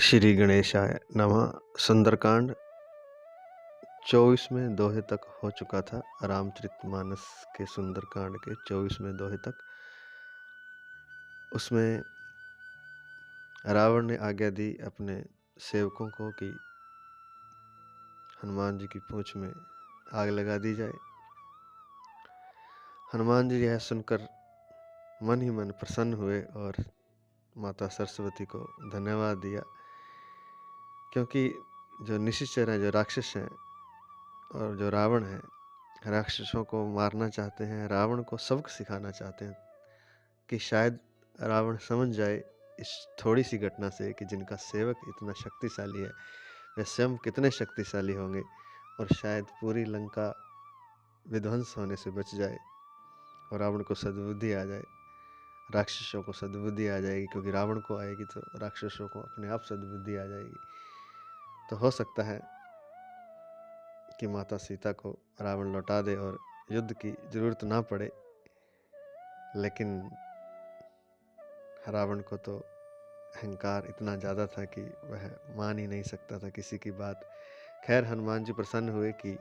श्री गणेशाय नमः। सुंदरकांड 24वें दोहे तक हो चुका था। रामचरितमानस के सुंदरकांड के 24वें दोहे तक। उसमें रावण ने आज्ञा दी अपने सेवकों को कि हनुमान जी की पूंछ में आग लगा दी जाए। हनुमान जी यह सुनकर मन ही मन प्रसन्न हुए और माता सरस्वती को धन्यवाद दिया, क्योंकि जो निशाचर हैं, जो राक्षस हैं और जो रावण है, राक्षसों को मारना चाहते हैं, रावण को सबक सिखाना चाहते हैं कि शायद रावण समझ जाए इस थोड़ी सी घटना से कि जिनका सेवक इतना शक्तिशाली है वे स्वयं कितने शक्तिशाली होंगे, और शायद पूरी लंका विध्वंस होने से बच जाए और रावण को सद्बुद्धि आ जाए, राक्षसों को सद्बुद्धि आ जाएगी, क्योंकि रावण को आएगी तो राक्षसों को अपने आप सद्बुद्धि आ जाएगी। तो हो सकता है कि माता सीता को रावण लौटा दे और युद्ध की जरूरत ना पड़े। लेकिन रावण को तो अहंकार इतना ज़्यादा था कि वह मान ही नहीं सकता था किसी की बात। खैर, हनुमान जी प्रसन्न हुए कि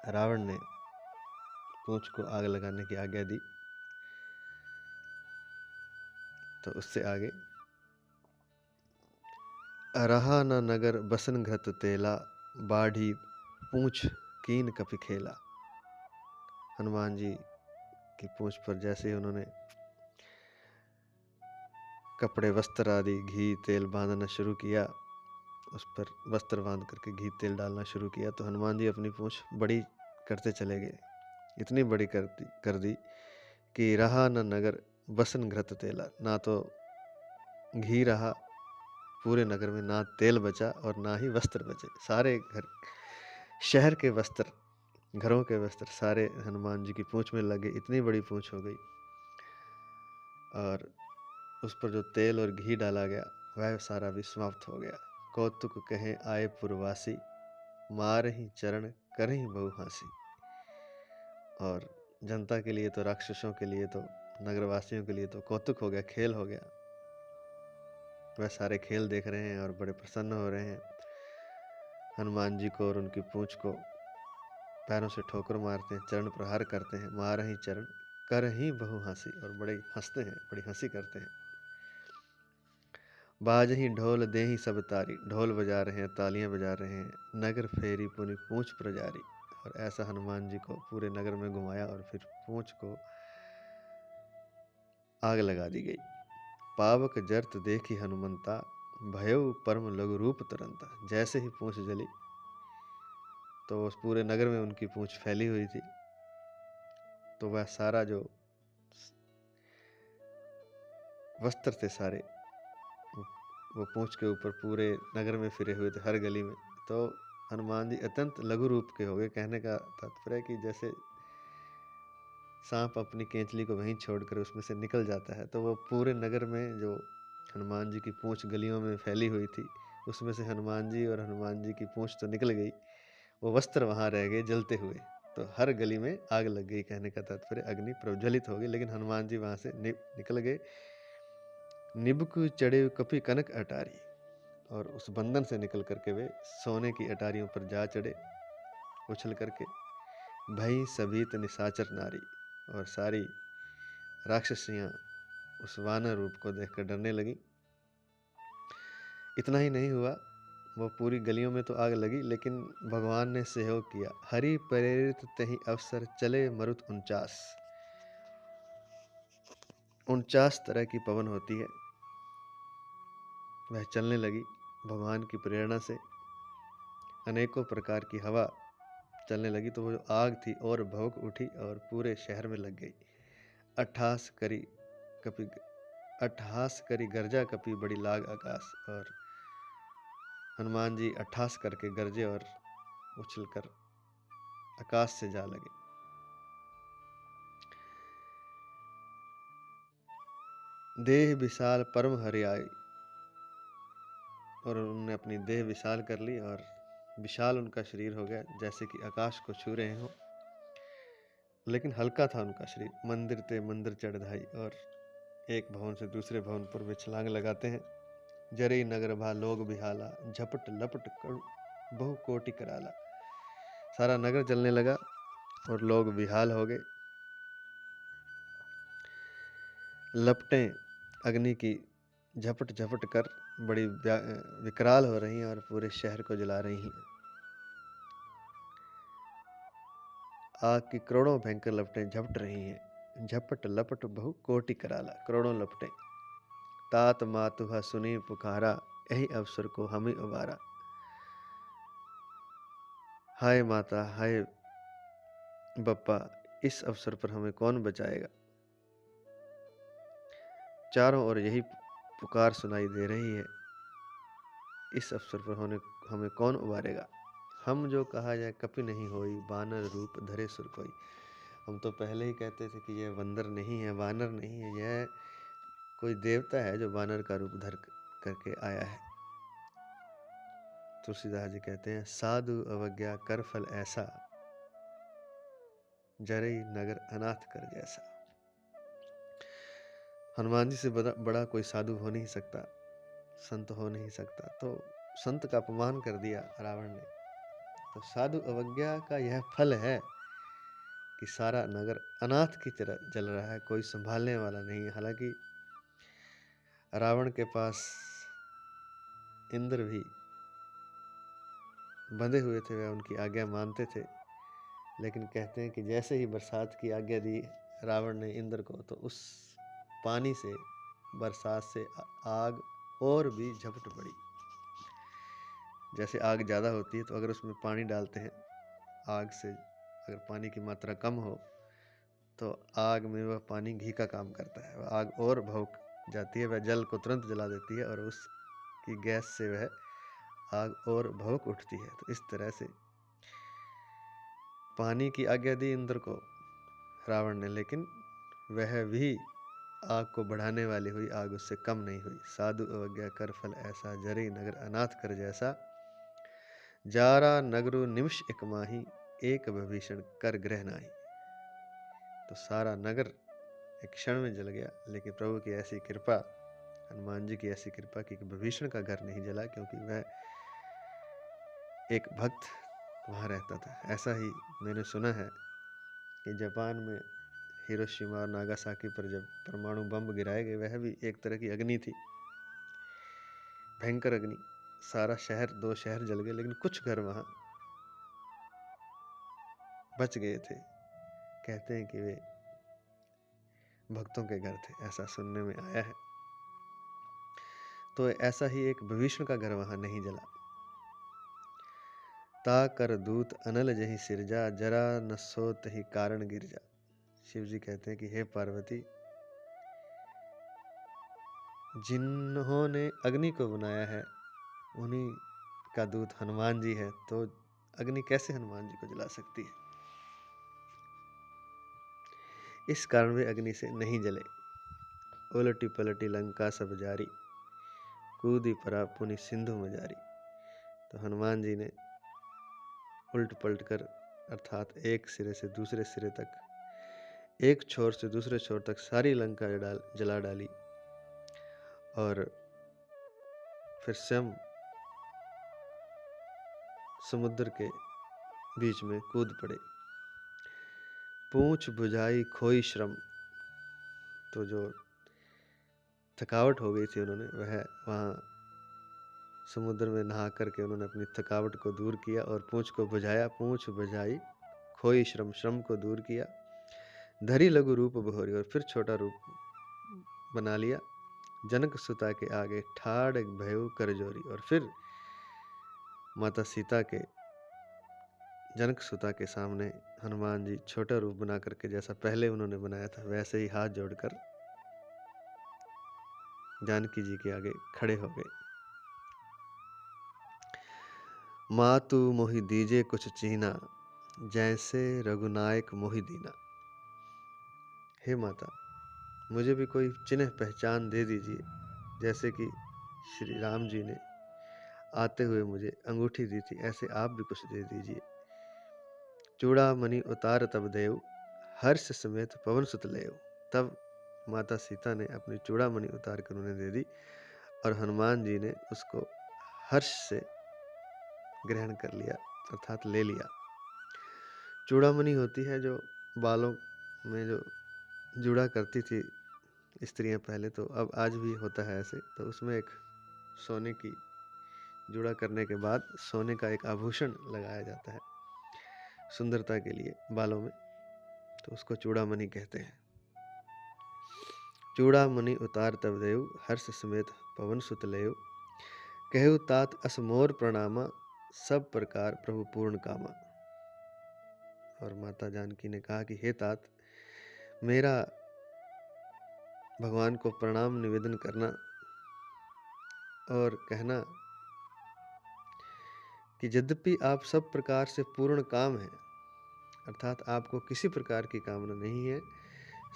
रावण ने पूंछ को आग लगाने की आज्ञा दी। तो उससे आगे, रहा न नगर बसन घृत तेला, बाढ़ी पूंछ कीन कपि खेला। हनुमान जी की पूंछ पर जैसे ही उन्होंने कपड़े, वस्त्र आदि, घी, तेल बांधना शुरू किया, उस पर वस्त्र बांध करके घी तेल डालना शुरू किया, तो हनुमान जी अपनी पूंछ बड़ी करते चले गए। इतनी बड़ी कर दी कि रहा न नगर बसन घृत तेला, ना तो घी रहा पूरे नगर में, ना तेल बचा और ना ही वस्त्र बचे। सारे शहर के वस्त्र, घरों के वस्त्र सारे हनुमान जी की पूंछ में लगे। इतनी बड़ी पूंछ हो गई, और उस पर जो तेल और घी डाला गया वह सारा भी समाप्त हो गया। कौतुक कहें आए पुरवासी, मार ही चरण करहीं बहु हासी। और जनता के लिए तो, राक्षसों के लिए तो, नगरवासियों के लिए तो कौतुक हो गया, खेल हो गया। वह सारे खेल देख रहे हैं और बड़े प्रसन्न हो रहे हैं। हनुमान जी को और उनकी पूंछ को पैरों से ठोकर मारते हैं, चरण प्रहार करते हैं। मार ही चरण करहीं बहु हासी, और बड़े हंसते हैं, बड़ी हंसी करते हैं। बाज ही ढोल दे ही सब तारी, ढोल बजा रहे हैं, तालियां बजा रहे हैं। नगर फेरी पुनि पूंछ प्रजारी, और ऐसा हनुमान जी को पूरे नगर में घुमाया और फिर पूंछ को आग लगा दी गई। पावक जर्त देखी हनुमंता, भयउ परम लघु रूप तरंता। जैसे ही पूंछ जली तो उस पूरे नगर में उनकी पूंछ फैली हुई थी, तो वह सारा जो वस्त्र थे सारे वो पूंछ के ऊपर पूरे नगर में फिरे हुए थे, हर गली में। तो हनुमान जी अत्यंत लघु रूप के हो गए। कहने का तात्पर्य है कि जैसे सांप अपनी केंचली को वहीं छोड़कर उसमें से निकल जाता है, तो वो पूरे नगर में जो हनुमान जी की पूंछ गलियों में फैली हुई थी, उसमें से हनुमान जी और हनुमान जी की पूंछ तो निकल गई, वो वस्त्र वहाँ रह गए जलते हुए। तो हर गली में आग लग गई। कहने का तात्पर्य अग्नि प्रज्वलित हो गई, लेकिन हनुमान जी वहाँ से निकल गए। निबकु चढ़े कपि कनक अटारी, और उस बंधन से निकल करके वे सोने की अटारियों पर जा चढ़े उछल करके। भई सभीत निशाचर नारी, और सारी राक्षसियां उस वानर रूप को देखकर डरने लगी। इतना ही नहीं हुआ, वो पूरी गलियों में तो आग लगी, लेकिन भगवान ने सहयोग किया। हरि प्रेरित तहि अवसर चले मरुत 49 तरह की पवन होती है, वह चलने लगी भगवान की प्रेरणा से। अनेकों प्रकार की हवा चलने लगी, तो वो जो आग थी और भभक उठी और पूरे शहर में लग गई। अट्ठास करी गर्जा कपि बड़ी लाग आकाश, और हनुमान जी अट्ठास करके गरजे और उछलकर आकाश से जा लगे। देह विशाल परम हरियाई, और उन्होंने अपनी देह विशाल कर ली और विशाल उनका शरीर हो गया, जैसे कि आकाश को छू रहे हो, लेकिन हल्का था उनका शरीर। मंदिर ते मंदिर चढ़ धाई, और एक भवन से दूसरे भवन पर वे छलांग लगाते हैं। जरई नगर भा लोग बिहाला, झपट लपट कर बहु कोटि कराला। सारा नगर जलने लगा और लोग बेहाल हो गए। लपटें अग्नि की झपट झपट कर बड़ी विकराल हो रही हैं और पूरे शहर को जला रही हैं। आग की करोड़ों भयंकर लपटें झपट रही हैं। झपट लपट बहु कोटि कराला, करोड़ों लपटें। तात मातुहा सुनी पुकारा, यही अवसर को हम ही उबारा। हाय माता, हाय बप्पा, इस अवसर पर हमें कौन बचाएगा। चारों ओर यही पुकार सुनाई दे रही है, इस अवसर पर हमें कौन उबारेगा। हम जो कहा जाए कपि नहीं होई, वानर रूप धरे सुर कोई। हम तो पहले ही कहते थे कि यह बंदर नहीं है, वानर नहीं है, यह कोई देवता है जो वानर का रूप धर करके आया है। तुलसीदास जी कहते हैं, साधु अवज्ञा कर फल ऐसा, जरई नगर अनाथ कर जैसा। हनुमान जी से बड़ा कोई साधु हो नहीं सकता, संत हो नहीं सकता। तो संत का अपमान कर दिया रावण ने। तो साधु अवज्ञा का यह फल है कि सारा नगर अनाथ की तरह जल रहा है, कोई संभालने वाला नहीं है। हालांकि रावण के पास इंद्र भी बंधे हुए थे, वह उनकी आज्ञा मानते थे, लेकिन कहते हैं कि जैसे ही बरसात की आज्ञा दी रावण ने इंद्र को, तो उस पानी से, बरसात से आग और भी झपट पड़ी। जैसे आग ज़्यादा होती है तो अगर उसमें पानी डालते हैं, आग से अगर पानी की मात्रा कम हो तो आग में वह पानी घी का काम करता है, वह आग और भड़क जाती है, वह जल को तुरंत जला देती है और उसकी गैस से वह आग और भड़क उठती है। तो इस तरह से पानी की आज्ञा दी इंद्र को रावण ने, लेकिन वह भी आग को बढ़ाने वाली हुई, आग उससे कम नहीं हुई। साधु अवज्ञा कर फल ऐसा, जरई नगर अनाथ कर जैसा। जारा नगरु निमिष एक माही, एक विभीषण कर ग्रह नाही। तो सारा नगर एक क्षण में जल गया, लेकिन प्रभु की ऐसी कृपा, हनुमान जी की ऐसी कृपा कि विभीषण का घर नहीं जला, क्योंकि वह एक भक्त वहाँ रहता था। ऐसा ही मैंने सुना है कि जापान में हिरोशिमा और नागासाकी पर जब परमाणु बम गिराए गए, वह भी एक तरह की अग्नि थी, भयंकर अग्नि। सारा शहर, 2 शहर जल गए, लेकिन कुछ घर वहाँ बच गए थे। कहते हैं कि वे भक्तों के घर थे, ऐसा सुनने में आया है। तो ऐसा ही एक विभीषण का घर वहाँ नहीं जला। ता कर दूत अनल जही सिरजा, जरा न सोत ही कारण गिरजा। शिव जी कहते हैं कि हे पार्वती, जिन्होंने अग्नि को बनाया है उन्हीं का दूत हनुमान जी है, तो अग्नि कैसे हनुमान जी को जला सकती है। इस कारण वे अग्नि से नहीं जले। उलटी पलटी लंका सब जारी, कूदी परा पुनि सिंधु में जारी। तो हनुमान जी ने उल्ट पलट कर, अर्थात एक सिरे से दूसरे सिरे तक, एक छोर से दूसरे छोर तक सारी लंका जला डाली और फिर स्वयं समुद्र के बीच में कूद पड़े। पूंछ बुझाई खोई श्रम, तो जो थकावट हो गई थी उन्होंने, वह वहाँ समुद्र में नहा करके उन्होंने अपनी थकावट को दूर किया और पूंछ को बुझाया। पूंछ बुझाई खोई श्रम, श्रम को दूर किया। धरी लघु रूप बहोरी, और फिर छोटा रूप बना लिया। जनक सुता के आगे ठाड़ भयउ कर जोरी, और फिर माता सीता के, जनक सुता के सामने हनुमान जी छोटा रूप बना करके, जैसा पहले उन्होंने बनाया था वैसे ही हाथ जोड़कर जानकी जी के आगे खड़े हो गए। मातु मोहि दीजे कुछ चीना, जैसे रघुनायक मोहि दीना। हे माता, मुझे भी कोई चिन्ह पहचान दे दीजिए, जैसे कि श्री राम जी ने आते हुए मुझे अंगूठी दी थी, ऐसे आप भी कुछ दे दीजिए। चूड़ामणि उतार तब देव, हर्ष समेत पवन सुत लेव। तब माता सीता ने अपनी चूड़ामणि उतार कर उन्हें दे दी और हनुमान जी ने उसको हर्ष से ग्रहण कर लिया, अर्थात ले लिया। चूड़ामणि होती है जो बालों में जो जुड़ा करती थी स्त्रियां पहले, तो अब आज भी होता है ऐसे। तो उसमें एक सोने की जुड़ा करने के बाद सोने का एक आभूषण लगाया जाता है सुंदरता के लिए बालों में, तो उसको चूड़ामणि कहते हैं। चूड़ामणि उतार तब देव, हर्ष समेत पवन सुत लेव। कहु तात अस मोर प्रणामा, सब प्रकार प्रभु पूर्ण कामा। और माता जानकी ने कहा कि हे तात, मेरा भगवान को प्रणाम निवेदन करना और कहना कि यद्यपि आप सब प्रकार से पूर्ण काम हैं, अर्थात आपको किसी प्रकार की कामना नहीं है,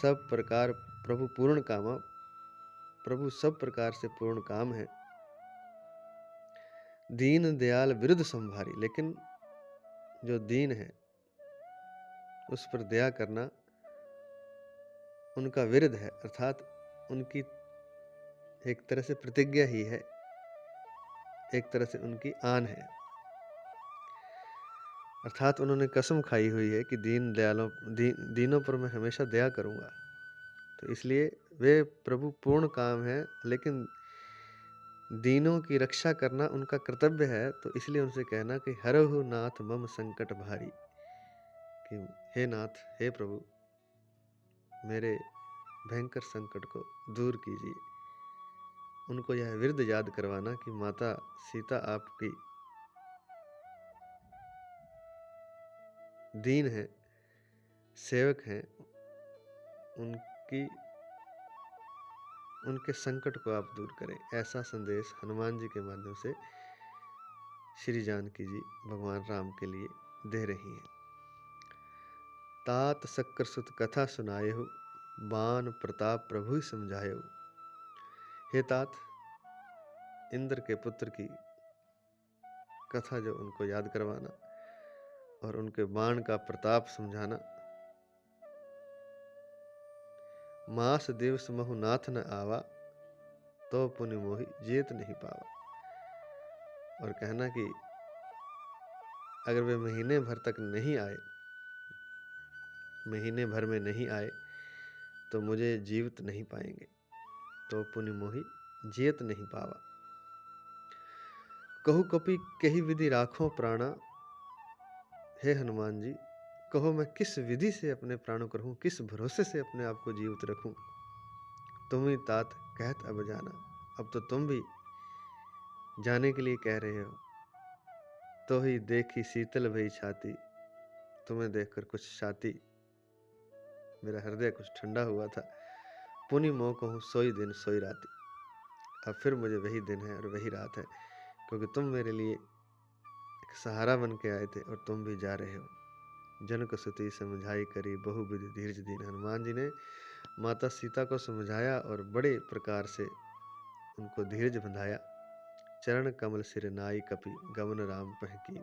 सब प्रकार प्रभु पूर्ण कामा, प्रभु सब प्रकार से पूर्ण काम है। दीन दयाल विरुद्ध संभारी, लेकिन जो दीन है उस पर दया करना उनका विरुद्ध है, अर्थात उनकी एक तरह से प्रतिज्ञा ही है, एक तरह से उनकी आन है। अर्थात उन्होंने कसम खाई हुई है कि दीनों पर मैं हमेशा दया करूंगा। तो इसलिए वे प्रभु पूर्ण काम है, लेकिन दीनों की रक्षा करना उनका कर्तव्य है। तो इसलिए उनसे कहना कि हरहु नाथ मम संकट भारी, कि हे नाथ, हे प्रभु, मेरे भयंकर संकट को दूर कीजिए। उनको यह विरद याद करवाना कि माता सीता आपकी दीन है, सेवक हैं, उनके संकट को आप दूर करें। ऐसा संदेश हनुमान जी के माध्यम से श्री जानकी जी भगवान राम के लिए दे रही हैं। तात शक्कर सुत कथा सुनाए हो, बान प्रताप प्रभु समझाए हो। हे तात, इंद्र के पुत्र की कथा जो उनको याद करवाना और उनके बाण का प्रताप समझाना। मास दिवस महु नाथ न आवा, तो पुनि मोहि जेत नहीं पावा। और कहना कि अगर वे महीने भर तक नहीं आए, महीने भर में नहीं आए, तो मुझे जीवित नहीं पाएंगे। तो पुनि मोहि जेत नहीं पावा। कहु कपि कही विधि राखो प्राणा। हे हनुमान जी, कहो मैं किस विधि से अपने प्राणों को रखूं, किस भरोसे से अपने आप को जीवित रखूं। तुम ही तात कहत अब जाना। अब तो तुम भी जाने के लिए कह रहे हो। तो ही देखी शीतल भई छाती, तुम्हें देखकर कुछ छाती, मेरा हृदय कुछ ठंडा हुआ था। पुनि मोह कहूँ सोई दिन सोई राती। अब फिर मुझे वही दिन है और वही रात है, क्योंकि तुम मेरे लिए एक सहारा बन के आए थे और तुम भी जा रहे हो। जनक सुती समझाई करी, बहु विधि धीरज दीन। हनुमान जी ने माता सीता को समझाया और बड़े प्रकार से उनको धीरज बंधाया। चरण कमल सिर नाई कपि, गमन राम पहकी।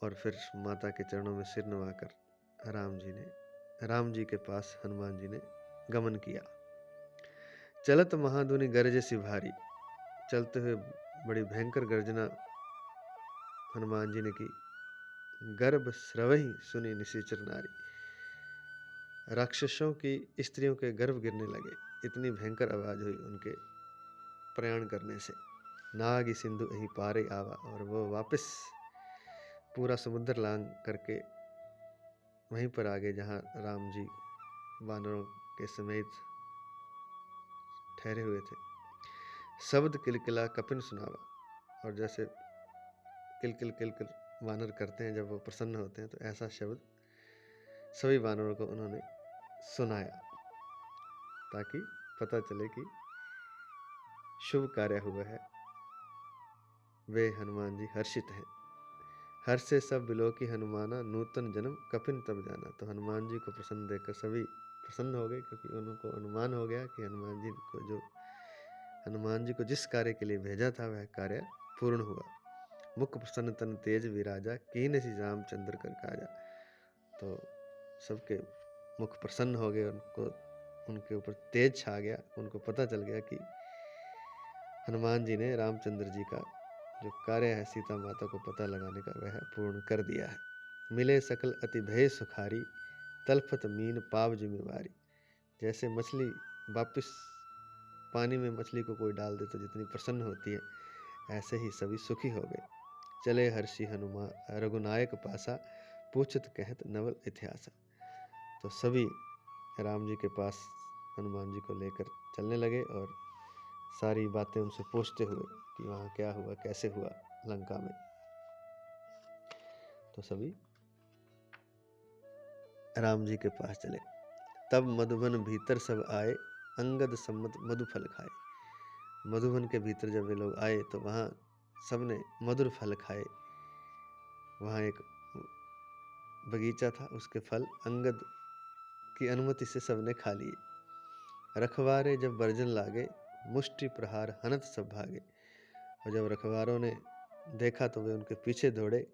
और फिर माता के चरणों में सिर नवाकर राम जी के पास हनुमान जी ने गमन किया। चलत महाधुनि गरज सी भारी, चलते हुए बड़ी भयंकर गर्जना हनुमान जी ने की। गर्भ स्रवहि सुनी निशिचर नारी, राक्षसों की स्त्रियों के गर्भ गिरने लगे, इतनी भयंकर आवाज हुई उनके प्रयाण करने से। नाग सिंधु यही पारे आवा, और वो वापस पूरा समुद्र लांग करके वहीं पर आ गए जहाँ राम जी वानरों के समेत ठहरे हुए थे। शब्द किलकिला कपिन सुनावा, और जैसे किलकिल किलकिल वानर करते हैं जब वो प्रसन्न होते हैं, तो ऐसा शब्द सभी वानरों को उन्होंने सुनाया, ताकि पता चले कि शुभ कार्य हुआ है। वे हनुमान जी हर्षित हैं। हर्ष से सब बिलोकी हनुमाना, नूतन जन्म कपिन तब जाना। तो हनुमान जी को प्रसन्न देखकर सभी प्रसन्न हो गए, क्योंकि उनको अनुमान हो गया कि हनुमान जी को जिस कार्य के लिए भेजा था वह कार्य पूर्ण हुआ। मुख प्रसन्न तन तेज विराजा, कीन सी रामचंद्र कर काजा। तो सबके मुख प्रसन्न हो गए, उनको उनके ऊपर तेज छा गया। उनको पता चल गया कि हनुमान जी ने रामचंद्र जी का जो कार्य है सीता माता को पता लगाने का वह पूर्ण कर दिया है। मिले सकल अति भय सुखारी, तलफत मीन पाव जिम्मेवारी। जैसे मछली वापिस पानी में मछली को कोई डाल दे तो जितनी प्रसन्न होती है, ऐसे ही सभी सुखी हो गए। चले हर्षि हनुमान रघुनायक पासा, पूछत कहत नवल इतिहासा। तो सभी राम जी के पास हनुमान जी को लेकर चलने लगे और सारी बातें उनसे पूछते हुए कि वहाँ क्या हुआ, कैसे हुआ लंका में। तो सभी राम जी के पास चले। तब मधुबन भीतर सब आए, अंगद सम्मत मधुफल खाए। मधुबन के भीतर जब वे लोग आए तो वहाँ सबने मधुर फल खाए। वहाँ एक बगीचा था, उसके फल अंगद की अनुमति से सबने खा लिए। रखवारे जब बर्जन लागे, मुष्टि प्रहार हनत सब भागे। और जब रखवारों ने देखा तो वे उनके पीछे दौड़े।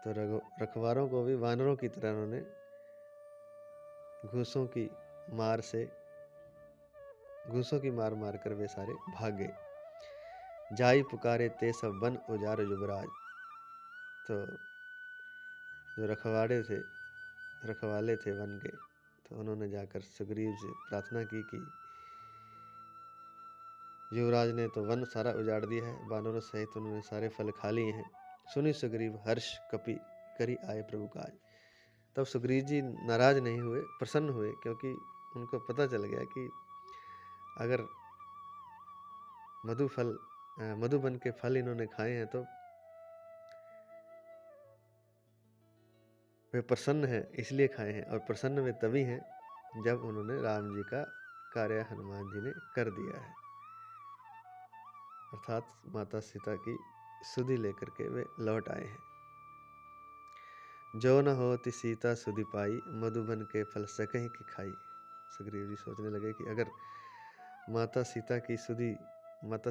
तो रखवारों को भी वानरों की तरह उन्होंने घूसों की मार मार कर वे सारे भाग गए। जाई पुकारे ते सब वन उजार युवराज। तो जो रखवाले थे वन के, तो उन्होंने जाकर सुग्रीव से प्रार्थना की कि युवराज ने तो वन सारा उजाड़ दिया है, वानरों सहित उन्होंने सारे फल खा लिए हैं। सुनी सुग्रीव हर्ष कपि करी आए प्रभु काज। तब सुग्रीव जी नाराज नहीं हुए, प्रसन्न हुए, क्योंकि उनको पता चल गया कि अगर मधुबन के फल इन्होंने खाए हैं तो वे प्रसन्न हैं, इसलिए खाए हैं। और प्रसन्न वे तभी हैं जब उन्होंने राम जी का कार्य हनुमान जी ने कर दिया है, अर्थात माता सीता की सुधि लेकर के वे लौट आए हैं। जो न होती सीता सुधि पाई, मधुबन के फल सकहीं की खाई। सुग्रीव जी सोचने लगे कि अगर माता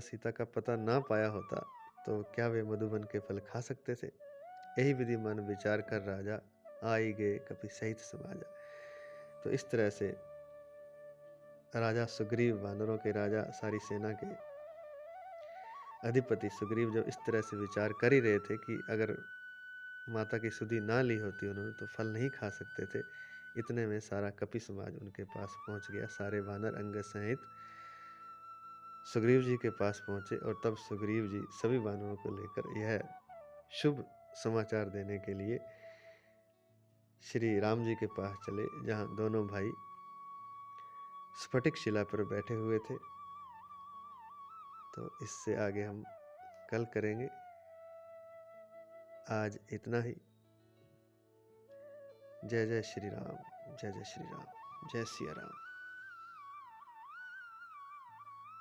सीता का पता ना पाया होता तो क्या वे मधुबन के फल खा सकते थे। यही विधि मन विचार कर राजा, आई गए कपि सहित समाजा। तो इस तरह से राजा सुग्रीव, वानरों के राजा, सारी सेना के अधिपति सुग्रीव जब इस तरह से विचार कर ही रहे थे कि अगर माता की सुधि ना ली होती उन्होंने तो फल नहीं खा सकते थे, इतने में सारा कपि समाज उनके पास पहुंच गया। सारे वानर अंगद सहित सुग्रीव जी के पास पहुंचे और तब सुग्रीव जी सभी वानरों को लेकर यह शुभ समाचार देने के लिए श्री राम जी के पास चले, जहां दोनों भाई स्फटिक शिला पर बैठे हुए थे। तो इससे आगे हम कल करेंगे। आज इतना ही। जय जय श्री राम, जय जय श्री राम, जय सिया राम।